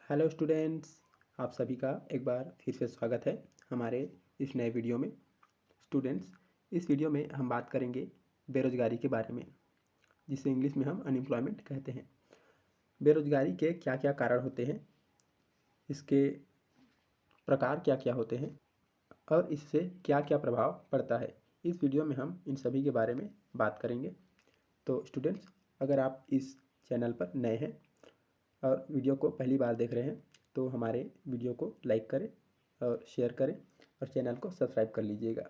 Hello students, आप सभी का एक बार फिर से स्वागत है हमारे इस नए वीडियो में। स्टूडेंट्स, इस वीडियो में हम बात करेंगे बेरोज़गारी के बारे में, जिसे इंग्लिश में हम अनएम्प्लॉयमेंट कहते हैं। बेरोज़गारी के क्या क्या कारण होते हैं, इसके प्रकार क्या क्या होते हैं और इससे क्या क्या प्रभाव पड़ता है, इस वीडियो में हम इन सभी के बारे में बात करेंगे। तो स्टूडेंट्स, अगर आप इस चैनल पर नए हैं और वीडियो को पहली बार देख रहे हैं तो हमारे वीडियो को लाइक करें और शेयर करें और चैनल को सब्सक्राइब कर लीजिएगा।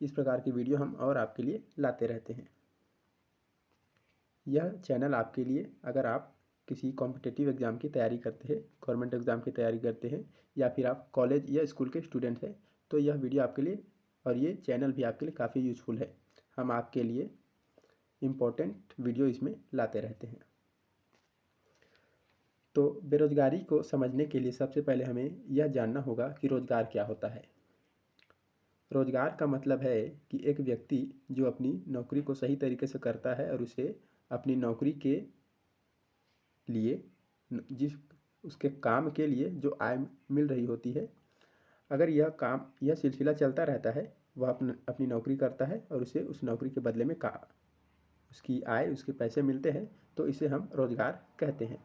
इस प्रकार की वीडियो हम और आपके लिए लाते रहते हैं। यह चैनल आपके लिए, अगर आप किसी कॉम्पिटिटिव एग्ज़ाम की तैयारी करते हैं, गवर्नमेंट एग्ज़ाम की तैयारी करते हैं या फिर आप कॉलेज या स्कूल के स्टूडेंट हैं, तो यह वीडियो आपके लिए और ये चैनल भी आपके लिए काफ़ी यूज़फुल है। हम आपके लिए इम्पोर्टेंट वीडियो इसमें लाते रहते हैं। तो बेरोज़गारी को समझने के लिए सबसे पहले हमें यह जानना होगा कि रोज़गार क्या होता है। रोज़गार का मतलब है कि एक व्यक्ति जो अपनी नौकरी को सही तरीके से करता है और उसे अपनी नौकरी के लिए जिस उसके काम के लिए जो आय मिल रही होती है, अगर यह सिलसिला चलता रहता है, वह अपनी नौकरी करता है और उसे उस नौकरी के बदले में उसकी आय, उसके पैसे मिलते हैं, तो इसे हम रोज़गार कहते हैं।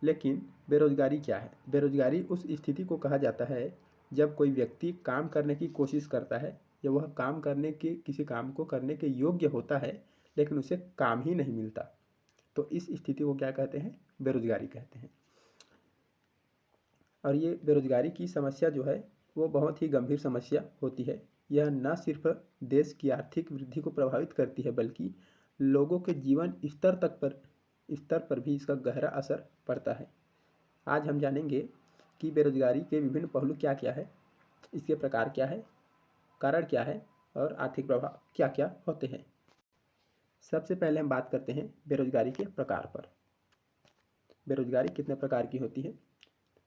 लेकिन बेरोज़गारी क्या है? बेरोज़गारी उस स्थिति को कहा जाता है जब कोई व्यक्ति काम करने की कोशिश करता है या वह किसी काम को करने के योग्य होता है, लेकिन उसे काम ही नहीं मिलता। तो इस स्थिति को क्या कहते हैं? बेरोज़गारी कहते हैं। और ये बेरोज़गारी की समस्या जो है वो बहुत ही गंभीर समस्या होती है। यह न सिर्फ देश की आर्थिक वृद्धि को प्रभावित करती है, बल्कि लोगों के जीवन स्तर पर भी इसका गहरा असर पड़ता है। आज हम जानेंगे कि बेरोज़गारी के विभिन्न पहलू क्या क्या है, इसके प्रकार क्या है, कारण क्या है और आर्थिक प्रभाव क्या क्या होते हैं। सबसे पहले हम बात करते हैं बेरोज़गारी के प्रकार पर। बेरोज़गारी कितने प्रकार की होती है?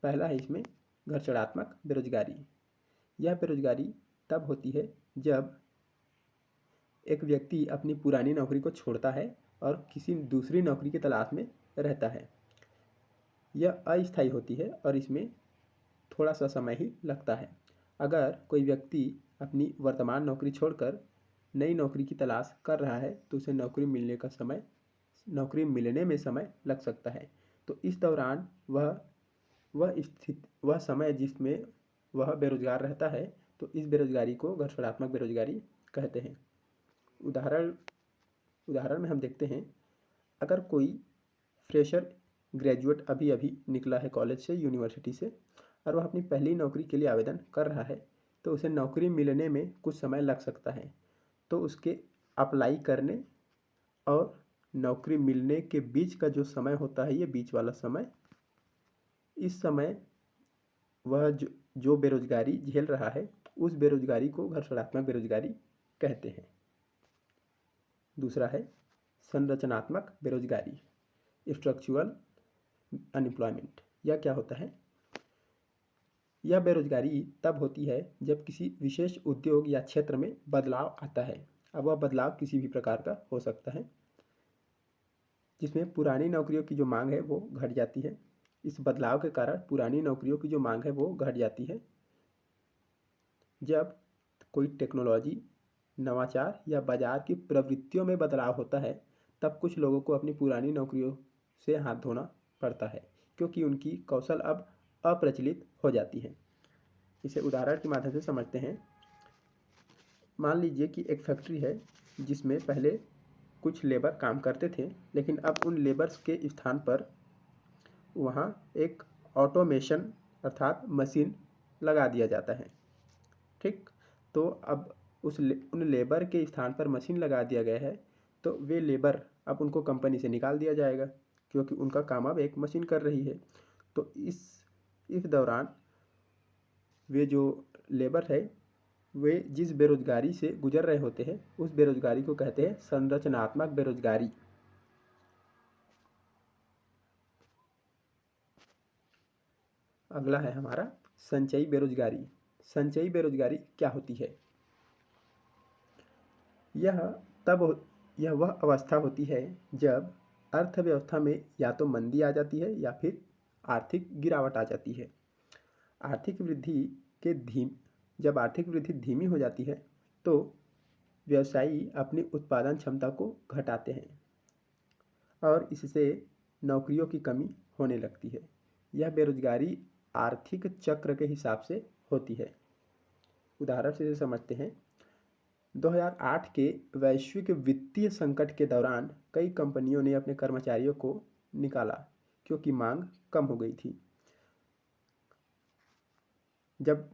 पहला है इसमें घर्षणात्मक बेरोज़गारी। यह बेरोज़गारी तब होती है जब एक व्यक्ति अपनी पुरानी नौकरी को छोड़ता है और किसी दूसरी नौकरी की तलाश में रहता है। यह अस्थायी होती है और इसमें थोड़ा सा समय ही लगता है। अगर कोई व्यक्ति अपनी वर्तमान नौकरी छोड़कर नई नौकरी की तलाश कर रहा है तो उसे नौकरी मिलने में समय लग सकता है। तो इस दौरान वह समय जिसमें वह बेरोजगार रहता है, तो इस बेरोजगारी को घर्षणात्मक बेरोजगारी कहते हैं। उदाहरण में हम देखते हैं, अगर कोई फ्रेशर ग्रेजुएट अभी अभी निकला है कॉलेज से, यूनिवर्सिटी से, और वह अपनी पहली नौकरी के लिए आवेदन कर रहा है, तो उसे नौकरी मिलने में कुछ समय लग सकता है। तो उसके अप्लाई करने और नौकरी मिलने के बीच का जो समय होता है, ये बीच वाला समय, इस समय वह जो बेरोजगारी झेल रहा है, उस बेरोजगारी को घर्षणात्मक बेरोजगारी कहते हैं। दूसरा है संरचनात्मक बेरोजगारी, स्ट्रक्चरल अनएम्प्लॉयमेंट। यह क्या होता है? यह बेरोजगारी तब होती है जब किसी विशेष उद्योग या क्षेत्र में बदलाव आता है। अब वह बदलाव किसी भी प्रकार का हो सकता है, जिसमें पुरानी नौकरियों की जो मांग है वो घट जाती है। इस बदलाव के कारण पुरानी नौकरियों की जो मांग है वो घट जाती है। जब कोई टेक्नोलॉजी, नवाचार या बाजार की प्रवृत्तियों में बदलाव होता है, तब कुछ लोगों को अपनी पुरानी नौकरियों से हाथ धोना पड़ता है, क्योंकि उनकी कौशल अब अप्रचलित हो जाती है। इसे उदाहरण के माध्यम से समझते हैं। मान लीजिए कि एक फैक्ट्री है जिसमें पहले कुछ लेबर काम करते थे, लेकिन अब उन लेबर्स के स्थान पर वहाँ एक ऑटोमेशन अर्थात मशीन लगा दिया जाता है। ठीक, तो अब उन लेबर के स्थान पर मशीन लगा दिया गया है, तो वे लेबर अब उनको कंपनी से निकाल दिया जाएगा, क्योंकि उनका काम अब एक मशीन कर रही है। तो इस दौरान वे जो लेबर है, वे जिस बेरोजगारी से गुजर रहे होते हैं, उस बेरोजगारी को कहते हैं संरचनात्मक बेरोजगारी। अगला है हमारा संचयी बेरोजगारी। संचयी बेरोजगारी क्या होती है? यह वह अवस्था होती है जब अर्थव्यवस्था में या तो मंदी आ जाती है या फिर आर्थिक गिरावट आ जाती है। आर्थिक वृद्धि के जब आर्थिक वृद्धि धीमी हो जाती है तो व्यवसायी अपनी उत्पादन क्षमता को घटाते हैं और इससे नौकरियों की कमी होने लगती है। यह बेरोजगारी आर्थिक चक्र के हिसाब से होती है। उदाहरण से समझते हैं। 2008 के वैश्विक वित्तीय संकट के दौरान कई कंपनियों ने अपने कर्मचारियों को निकाला क्योंकि मांग कम हो गई थी। जब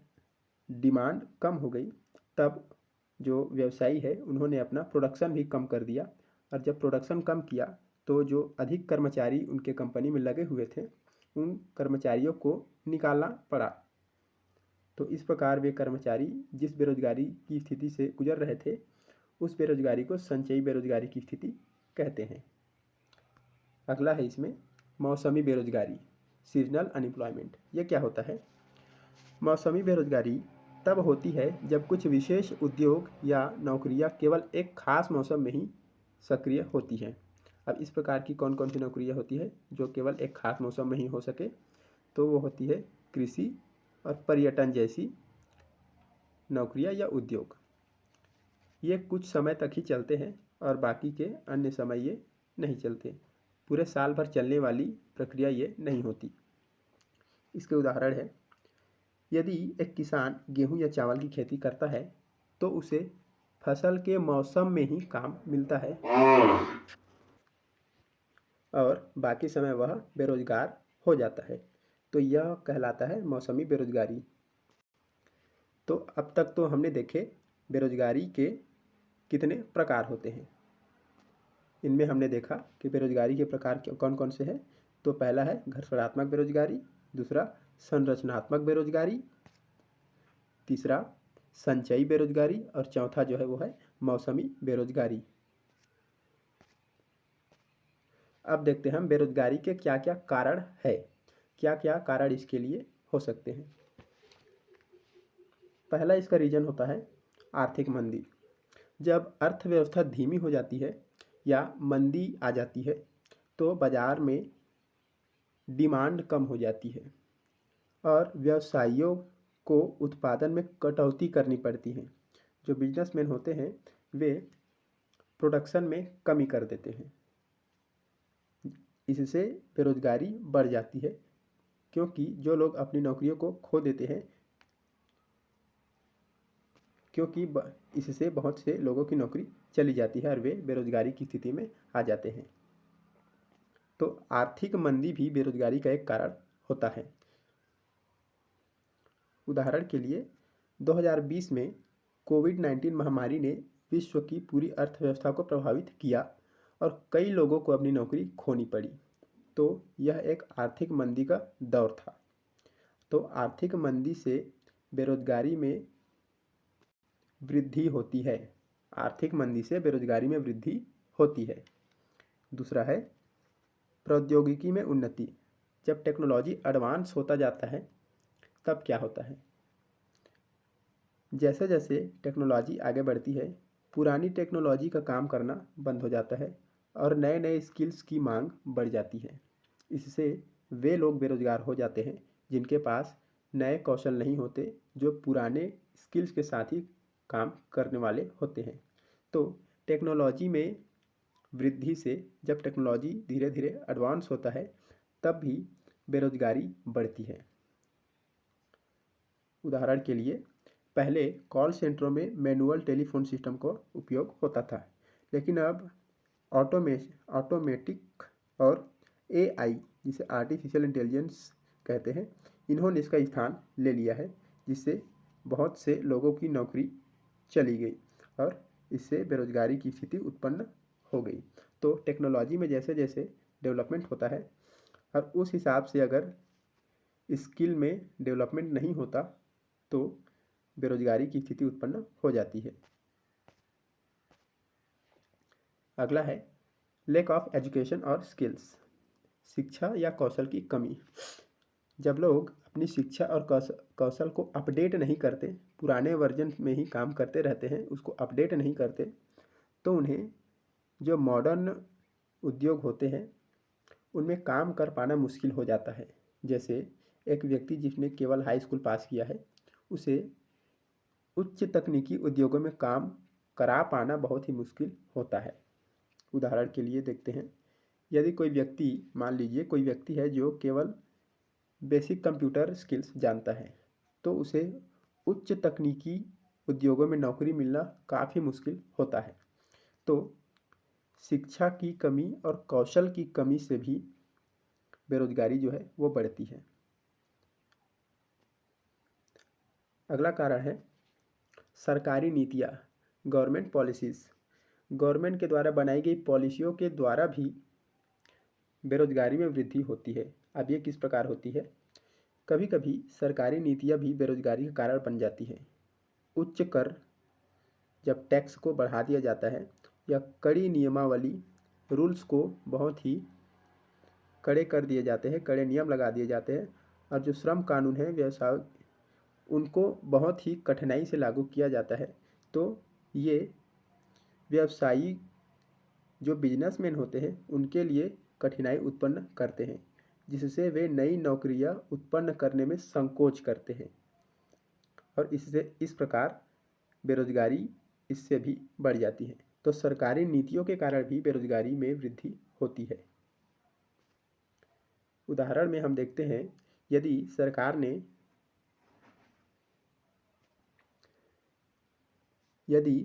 डिमांड कम हो गई तब जो व्यवसायी है उन्होंने अपना प्रोडक्शन भी कम कर दिया, और जब प्रोडक्शन कम किया तो जो अधिक कर्मचारी उनके कंपनी में लगे हुए थे उन कर्मचारियों को निकालना पड़ा। तो इस प्रकार वे कर्मचारी जिस बेरोजगारी की स्थिति से गुजर रहे थे उस बेरोजगारी को संचयी बेरोजगारी की स्थिति कहते हैं। अगला है इसमें मौसमी बेरोजगारी, सीजनल अनएम्प्लॉयमेंट। ये क्या होता है? मौसमी बेरोजगारी तब होती है जब कुछ विशेष उद्योग या नौकरियां केवल एक खास मौसम में ही सक्रिय होती हैं। अब इस प्रकार की कौन कौन सी नौकरियां होती है जो केवल एक खास मौसम में ही हो सके? तो वो होती है कृषि और पर्यटन जैसी नौकरियां या उद्योग। ये कुछ समय तक ही चलते हैं और बाकी के अन्य समय ये नहीं चलते। पूरे साल भर चलने वाली प्रक्रिया ये नहीं होती। इसके उदाहरण है, यदि एक किसान गेहूं या चावल की खेती करता है तो उसे फसल के मौसम में ही काम मिलता है और बाकी समय वह बेरोजगार हो जाता है। तो यह कहलाता है मौसमी बेरोजगारी। तो अब तक तो हमने देखे बेरोजगारी के कितने प्रकार होते हैं। इनमें हमने देखा कि बेरोजगारी के प्रकार कौन कौन से हैं। तो पहला है घर्षणात्मक बेरोजगारी, दूसरा संरचनात्मक बेरोजगारी, तीसरा संचयी बेरोजगारी और चौथा जो है वो है मौसमी बेरोजगारी। अब देखते हैं हम बेरोजगारी के क्या क्या कारण है, क्या क्या कारण इसके लिए हो सकते हैं। पहला इसका रीजन होता है आर्थिक मंदी। जब अर्थव्यवस्था धीमी हो जाती है या मंदी आ जाती है तो बाजार में डिमांड कम हो जाती है और व्यवसायियों को उत्पादन में कटौती करनी पड़ती है। जो बिजनेसमैन होते हैं वे प्रोडक्शन में कमी कर देते हैं। इससे बेरोजगारी बढ़ जाती है क्योंकि जो लोग अपनी नौकरियों को खो देते हैं, क्योंकि इससे बहुत से लोगों की नौकरी चली जाती है और वे बेरोजगारी की स्थिति में आ जाते हैं। तो आर्थिक मंदी भी बेरोजगारी का एक कारण होता है। उदाहरण के लिए 2020 में कोविड-19 महामारी ने विश्व की पूरी अर्थव्यवस्था को प्रभावित किया और कई लोगों को अपनी नौकरी खोनी पड़ी। तो यह एक आर्थिक मंदी का दौर था। तो आर्थिक मंदी से बेरोजगारी में वृद्धि होती है। आर्थिक मंदी से बेरोजगारी में वृद्धि होती है। दूसरा है प्रौद्योगिकी में उन्नति। जब टेक्नोलॉजी एडवांस होता जाता है तब क्या होता है? जैसे जैसे टेक्नोलॉजी आगे बढ़ती है पुरानी टेक्नोलॉजी का काम करना बंद हो जाता है और नए नए स्किल्स की मांग बढ़ जाती है। इससे वे लोग बेरोजगार हो जाते हैं जिनके पास नए कौशल नहीं होते, जो पुराने स्किल्स के साथ ही काम करने वाले होते हैं। तो टेक्नोलॉजी में वृद्धि से जब टेक्नोलॉजी धीरे धीरे एडवांस होता है तब भी बेरोजगारी बढ़ती है। उदाहरण के लिए पहले कॉल सेंटरों में मैनुअल टेलीफोन सिस्टम का उपयोग होता था, लेकिन अब ऑटोमेटिक और एआई, जिसे आर्टिफिशियल इंटेलिजेंस कहते हैं, इन्होंने इसका स्थान ले लिया है, जिससे बहुत से लोगों की नौकरी चली गई और इससे बेरोजगारी की स्थिति उत्पन्न हो गई। तो टेक्नोलॉजी में जैसे जैसे डेवलपमेंट होता है और उस हिसाब से अगर स्किल में डेवलपमेंट नहीं होता तो बेरोजगारी की स्थिति उत्पन्न हो जाती है। अगला है लैक ऑफ एजुकेशन और स्किल्स, शिक्षा या कौशल की कमी। जब लोग अपनी शिक्षा और कौशल को अपडेट नहीं करते, पुराने वर्जन में ही काम करते रहते हैं, उसको अपडेट नहीं करते, तो उन्हें जो मॉडर्न उद्योग होते हैं उनमें काम कर पाना मुश्किल हो जाता है। जैसे एक व्यक्ति जिसने केवल हाई स्कूल पास किया है, उसे उच्च तकनीकी उद्योगों में काम करा पाना बहुत ही मुश्किल होता है। उदाहरण के लिए देखते हैं, यदि कोई व्यक्ति, मान लीजिए कोई व्यक्ति है जो केवल बेसिक कंप्यूटर स्किल्स जानता है, तो उसे उच्च तकनीकी उद्योगों में नौकरी मिलना काफ़ी मुश्किल होता है। तो शिक्षा की कमी और कौशल की कमी से भी बेरोजगारी जो है वो बढ़ती है। अगला कारण है सरकारी नीतियाँ, गवर्नमेंट पॉलिसीज़। गवर्नमेंट के द्वारा बनाई गई पॉलिसियों के द्वारा भी बेरोजगारी में वृद्धि होती है। अब ये किस प्रकार होती है? कभी कभी सरकारी नीतियाँ भी बेरोजगारी का कारण बन जाती हैं। उच्च कर, जब टैक्स को बढ़ा दिया जाता है, या कड़ी नियमावली, रूल्स को बहुत ही कड़े कर दिए जाते हैं, कड़े नियम लगा दिए जाते हैं, और जो श्रम कानून है, व्यवसाय, उनको बहुत ही कठिनाई से लागू किया जाता है, तो ये व्यवसायी जो बिजनेसमैन होते हैं उनके लिए कठिनाई उत्पन्न करते हैं, जिससे वे नई नौकरियां उत्पन्न करने में संकोच करते हैं, और इससे इस प्रकार बेरोजगारी इससे भी बढ़ जाती है। तो सरकारी नीतियों के कारण भी बेरोजगारी में वृद्धि होती है। उदाहरण में हम देखते हैं, यदि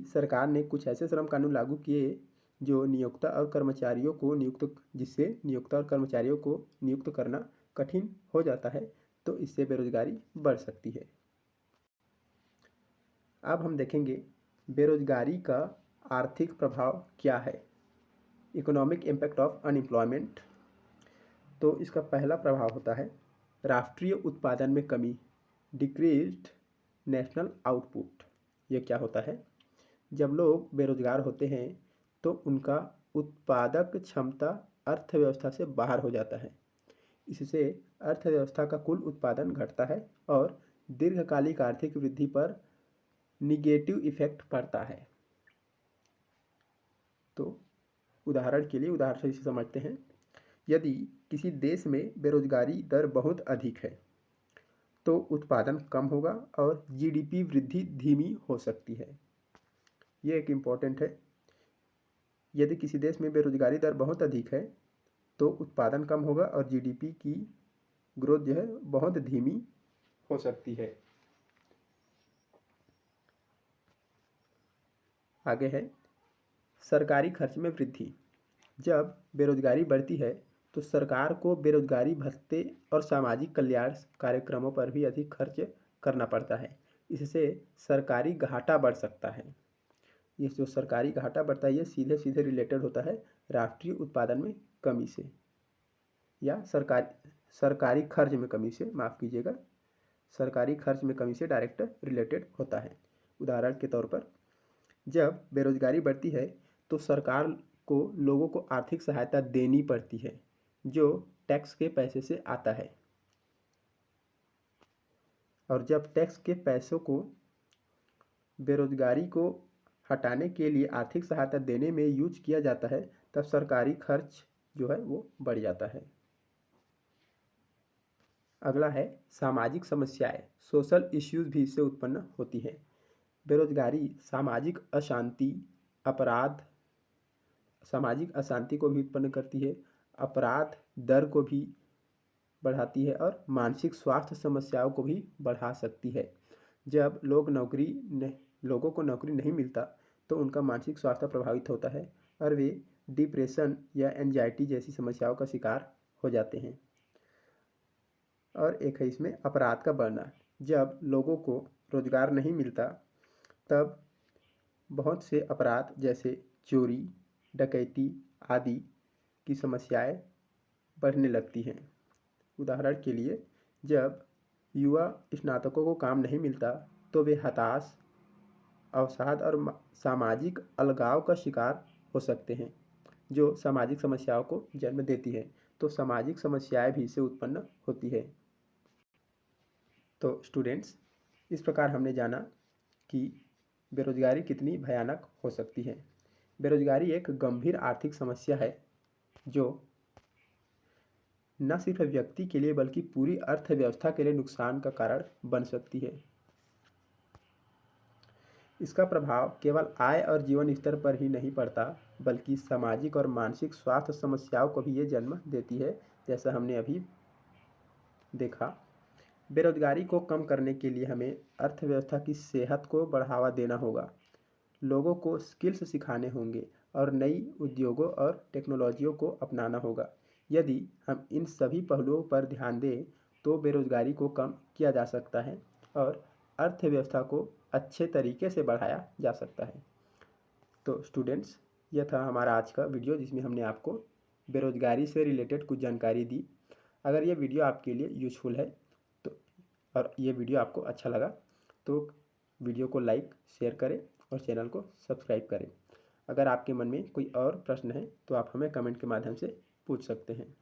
सरकार ने कुछ ऐसे श्रम कानून लागू किए जो नियोक्ता और कर्मचारियों को नियुक्त करना कठिन हो जाता है, तो इससे बेरोजगारी बढ़ सकती है। अब हम देखेंगे बेरोजगारी का आर्थिक प्रभाव क्या है, इकोनॉमिक इम्पैक्ट ऑफ अनएम्प्लॉयमेंट। तो इसका पहला प्रभाव होता है राष्ट्रीय उत्पादन में कमी, डिक्रीज्ड नेशनल आउटपुट। ये क्या होता है? जब लोग बेरोजगार होते हैं तो उनका उत्पादक क्षमता अर्थव्यवस्था से बाहर हो जाता है। इससे अर्थव्यवस्था का कुल उत्पादन घटता है और दीर्घकालिक आर्थिक वृद्धि पर निगेटिव इफेक्ट पड़ता है। तो उदाहरण के लिए उदाहरण से इसे समझते हैं, यदि किसी देश में बेरोजगारी दर बहुत अधिक है तो उत्पादन कम होगा और जीडीपी वृद्धि धीमी हो सकती है। ये एक इम्पॉर्टेंट है। यदि किसी देश में बेरोजगारी दर बहुत अधिक है तो उत्पादन कम होगा और जीडीपी की ग्रोथ जो है बहुत धीमी हो सकती है। आगे है सरकारी खर्च में वृद्धि। जब बेरोजगारी बढ़ती है तो सरकार को बेरोजगारी भत्ते और सामाजिक कल्याण कार्यक्रमों पर भी अधिक खर्च करना पड़ता है। इससे सरकारी घाटा बढ़ सकता है। ये जो सरकारी घाटा बढ़ता है, ये सीधे सीधे रिलेटेड होता है राष्ट्रीय उत्पादन में कमी से, या सरकारी खर्च में कमी से, माफ़ कीजिएगा, सरकारी खर्च में कमी से डायरेक्ट रिलेटेड होता है। उदाहरण के तौर पर, जब बेरोजगारी बढ़ती है तो सरकार को लोगों को आर्थिक सहायता देनी पड़ती है जो टैक्स के पैसे से आता है, और जब टैक्स के पैसों को बेरोजगारी को हटाने के लिए आर्थिक सहायता देने में यूज किया जाता है, तब सरकारी खर्च जो है वो बढ़ जाता है। अगला है सामाजिक समस्याएं, सोशल इश्यूज भी इससे उत्पन्न होती हैं। बेरोजगारी सामाजिक अशांति को भी उत्पन्न करती है, अपराध दर को भी बढ़ाती है और मानसिक स्वास्थ्य समस्याओं को भी बढ़ा सकती है। जब लोगों को नौकरी नहीं मिलता तो उनका मानसिक स्वास्थ्य प्रभावित होता है और वे डिप्रेशन या एंजाइटी जैसी समस्याओं का शिकार हो जाते हैं। और एक है इसमें अपराध का बढ़ना। जब लोगों को रोजगार नहीं मिलता तब बहुत से अपराध जैसे चोरी, डकैती आदि की समस्याएं बढ़ने लगती हैं। उदाहरण के लिए, जब युवा स्नातकों को काम नहीं मिलता तो वे हताश, अवसाद और सामाजिक अलगाव का शिकार हो सकते हैं, जो सामाजिक समस्याओं को जन्म देती है। तो सामाजिक समस्याएं भी इससे उत्पन्न होती है। तो स्टूडेंट्स, इस प्रकार हमने जाना कि बेरोजगारी कितनी भयानक हो सकती है। बेरोजगारी एक गंभीर आर्थिक समस्या है जो न सिर्फ व्यक्ति के लिए बल्कि पूरी अर्थव्यवस्था के लिए नुकसान का कारण बन सकती है। इसका प्रभाव केवल आय और जीवन स्तर पर ही नहीं पड़ता, बल्कि सामाजिक और मानसिक स्वास्थ्य समस्याओं को भी ये जन्म देती है, जैसा हमने अभी देखा। बेरोजगारी को कम करने के लिए हमें अर्थव्यवस्था की सेहत को बढ़ावा देना होगा। लोगों को स्किल्स सिखाने होंगे और नई उद्योगों और टेक्नोलॉजियों को अपनाना होगा। यदि हम इन सभी पहलुओं पर ध्यान दें तो बेरोजगारी को कम किया जा सकता है और अर्थव्यवस्था को अच्छे तरीके से बढ़ाया जा सकता है। तो स्टूडेंट्स, यह था हमारा आज का वीडियो जिसमें हमने आपको बेरोजगारी से रिलेटेड कुछ जानकारी दी। अगर ये वीडियो आपके लिए यूज़फुल है तो और ये वीडियो आपको अच्छा लगा तो वीडियो को लाइक शेयर करें और चैनल को सब्सक्राइब करें। अगर आपके मन में कोई और प्रश्न है तो आप हमें कमेंट के माध्यम से पूछ सकते हैं।